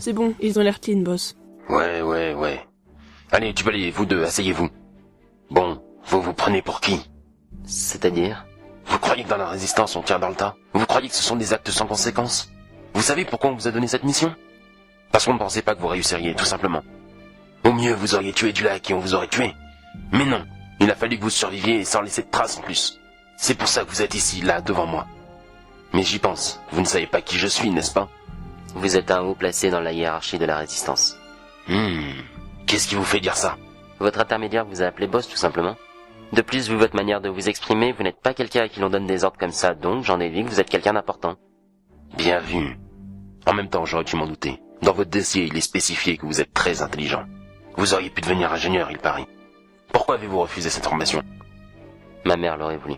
C'est bon, ils ont l'air clean, boss. Ouais. Allez, tu peux aller, vous deux, asseyez-vous. Bon, vous vous prenez pour qui? C'est-à-dire? Vous croyez que dans la résistance on tient dans le tas? Vous croyez que ce sont des actes sans conséquences? Vous savez pourquoi on vous a donné cette mission? Parce qu'on ne pensait pas que vous réussiriez, tout simplement. Au mieux, vous auriez tué Dulac et on vous aurait tué. Mais non, il a fallu que vous surviviez sans laisser de traces en plus. C'est pour ça que vous êtes ici, là, devant moi. Mais j'y pense, vous ne savez pas qui je suis, n'est-ce pas? Vous êtes un haut placé dans la hiérarchie de la résistance. Qu'est-ce qui vous fait dire ça? Votre intermédiaire vous a appelé boss, tout simplement. De plus, vu votre manière de vous exprimer, vous n'êtes pas quelqu'un à qui l'on donne des ordres comme ça, donc j'en déduis que vous êtes quelqu'un d'important. Bien vu. En même temps, j'aurais dû m'en douter. Dans votre dossier, il est spécifié que vous êtes très intelligent. Vous auriez pu devenir ingénieur, il paraît. Pourquoi avez-vous refusé cette formation? Ma mère l'aurait voulu.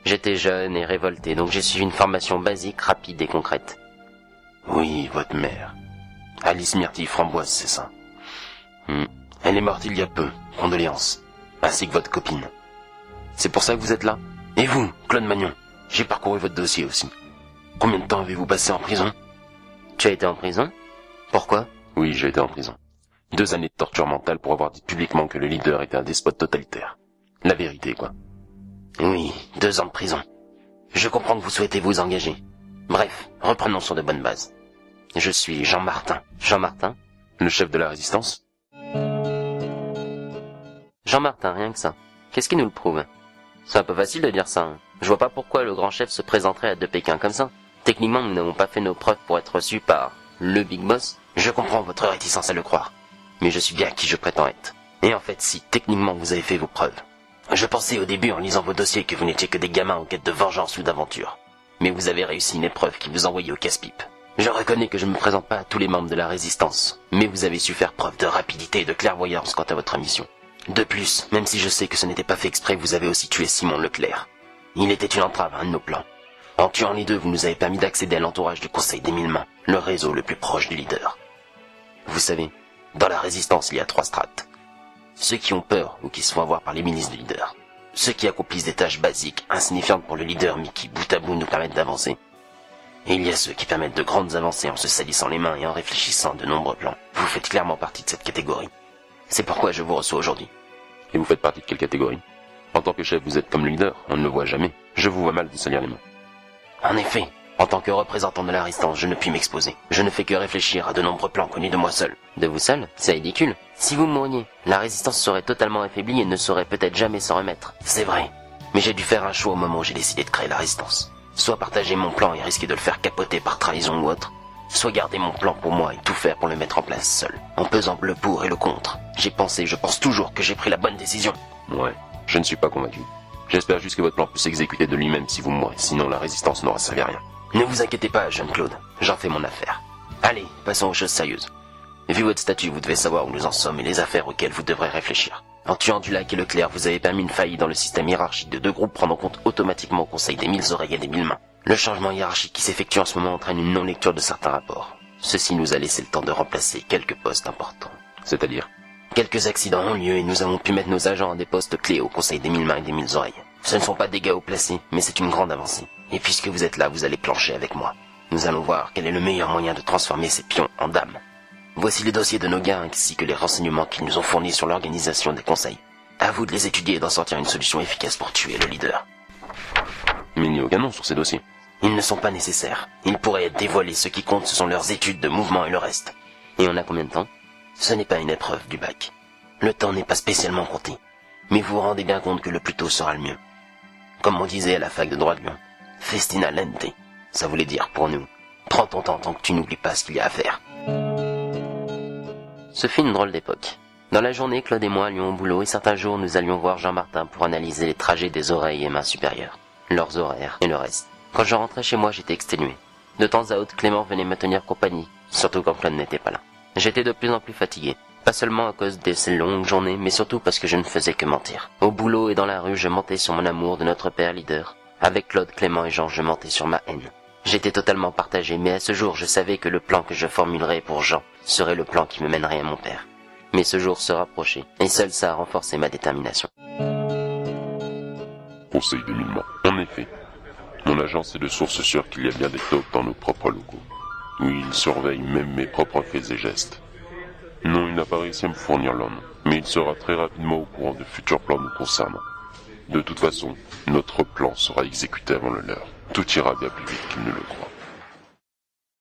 J'étais jeune et révolté, donc j'ai suivi une formation basique, rapide et concrète. Oui, votre mère. Alice Myrtille Framboise, c'est ça. Elle est morte il y a peu, condoléances. Ainsi que votre copine. C'est pour ça que vous êtes là? Et vous, Claude Magnon? J'ai parcouru votre dossier aussi. Combien de temps avez-vous passé en prison? Tu as été en prison? Pourquoi? Oui, j'ai été en prison. 2 années de torture mentale pour avoir dit publiquement que le leader était un despote totalitaire. La vérité, quoi. Oui, 2 ans de prison. Je comprends que vous souhaitez vous engager. Bref, reprenons sur de bonnes bases. Je suis Jean Martin. Jean Martin? Le chef de la résistance? Jean Martin, rien que ça. Qu'est-ce qui nous le prouve? C'est un peu facile de dire ça. Hein. Je vois pas pourquoi le grand chef se présenterait à De Pékin comme ça. Techniquement, nous n'avons pas fait nos preuves pour être reçus par le Big Boss. Je comprends votre réticence à le croire. Mais je suis bien qui je prétends être. Et en fait, si techniquement vous avez fait vos preuves. Je pensais au début en lisant vos dossiers que vous n'étiez que des gamins en quête de vengeance ou d'aventure. Mais vous avez réussi une épreuve qui vous envoyait au casse-pipe. Je reconnais que je ne me présente pas à tous les membres de la résistance, mais vous avez su faire preuve de rapidité et de clairvoyance quant à votre mission. De plus, même si je sais que ce n'était pas fait exprès, vous avez aussi tué Simon Leclerc. Il était une entrave à un de nos plans. En tuant les deux, vous nous avez permis d'accéder à l'entourage du Conseil des 1000 mains, le réseau le plus proche du leader. Vous savez, dans la résistance, il y a 3 strates. Ceux qui ont peur ou qui se font avoir par les milices du leader. Ceux qui accomplissent des tâches basiques, insignifiantes pour le leader, mais qui, bout à bout, nous permettent d'avancer. Et il y a ceux qui permettent de grandes avancées en se salissant les mains et en réfléchissant à de nombreux plans. Vous faites clairement partie de cette catégorie. C'est pourquoi je vous reçois aujourd'hui. Et vous faites partie de quelle catégorie? En tant que chef, vous êtes comme le leader, on ne le voit jamais. Je vous vois mal vous salir les mains. En effet, en tant que représentant de la résistance, je ne puis m'exposer. Je ne fais que réfléchir à de nombreux plans connus de moi seul. De vous seul? C'est ridicule. Si vous mouriez, la résistance serait totalement affaiblie et ne saurait peut-être jamais s'en remettre. C'est vrai. Mais j'ai dû faire un choix au moment où j'ai décidé de créer la résistance. Soit partager mon plan et risquer de le faire capoter par trahison ou autre, soit garder mon plan pour moi et tout faire pour le mettre en place seul. En pesant le pour et le contre, j'ai pensé, je pense toujours que j'ai pris la bonne décision. Ouais, je ne suis pas convaincu. J'espère juste que votre plan puisse s'exécuter de lui-même si vous mourrez, sinon la résistance n'aura servi à rien. Ne vous inquiétez pas, jeune Claude, j'en fais mon affaire. Allez, passons aux choses sérieuses. Vu votre statut, vous devez savoir où nous en sommes et les affaires auxquelles vous devrez réfléchir. En tuant Dulac et Leclerc, vous avez permis une faille dans le système hiérarchique de 2 groupes prenant compte automatiquement au Conseil des 1000 oreilles et des 1000 mains. Le changement hiérarchique qui s'effectue en ce moment entraîne une non-lecture de certains rapports. Ceci nous a laissé le temps de remplacer quelques postes importants. C'est-à-dire? Quelques accidents ont lieu et nous avons pu mettre nos agents à des postes clés au Conseil des 1000 mains et des 1000 oreilles. Ce ne sont pas des gars haut placés, mais c'est une grande avancée. Et puisque vous êtes là, vous allez plancher avec moi. Nous allons voir quel est le meilleur moyen de transformer ces pions en dames. Voici les dossiers de nos gars ainsi que les renseignements qu'ils nous ont fournis sur l'organisation des conseils. À vous de les étudier et d'en sortir une solution efficace pour tuer le leader. Mais il n'y a aucun nom sur ces dossiers. Ils ne sont pas nécessaires. Ils pourraient être dévoilés. Ce qui compte, ce sont leurs études de mouvement et le reste. Et on a combien de temps? Ce n'est pas une épreuve du bac. Le temps n'est pas spécialement compté. Mais vous vous rendez bien compte que le plus tôt sera le mieux. Comme on disait à la fac de droit de Lyon, festina lente. Ça voulait dire pour nous, prends ton temps tant que tu n'oublies pas ce qu'il y a à faire. Ce fut une drôle d'époque. Dans la journée, Claude et moi allions au boulot et certains jours nous allions voir Jean Martin pour analyser les trajets des oreilles et mains supérieures, leurs horaires et le reste. Quand je rentrais chez moi, j'étais exténué. De temps à autre, Clément venait me tenir compagnie, surtout quand Claude n'était pas là. J'étais de plus en plus fatigué. Pas seulement à cause de ces longues journées, mais surtout parce que je ne faisais que mentir. Au boulot et dans la rue, je mentais sur mon amour de notre père leader. Avec Claude, Clément et Jean, je mentais sur ma haine. J'étais totalement partagé, mais à ce jour, je savais que le plan que je formulerais pour Jean serait le plan qui me mènerait à mon père. Mais ce jour se rapprochait, et seul ça a renforcé ma détermination. Conseil des 1000 mains. En effet, mon agence est de source sûre qu'il y a bien des taupes dans nos propres locaux. Oui, il surveille même mes propres faits et gestes. Non, il n'a pas réussi à me fournir l'homme, mais il sera très rapidement au courant de futurs plans nous concernant. De toute façon, notre plan sera exécuté avant le leur. Tout ira bien plus vite qu'il ne le croit.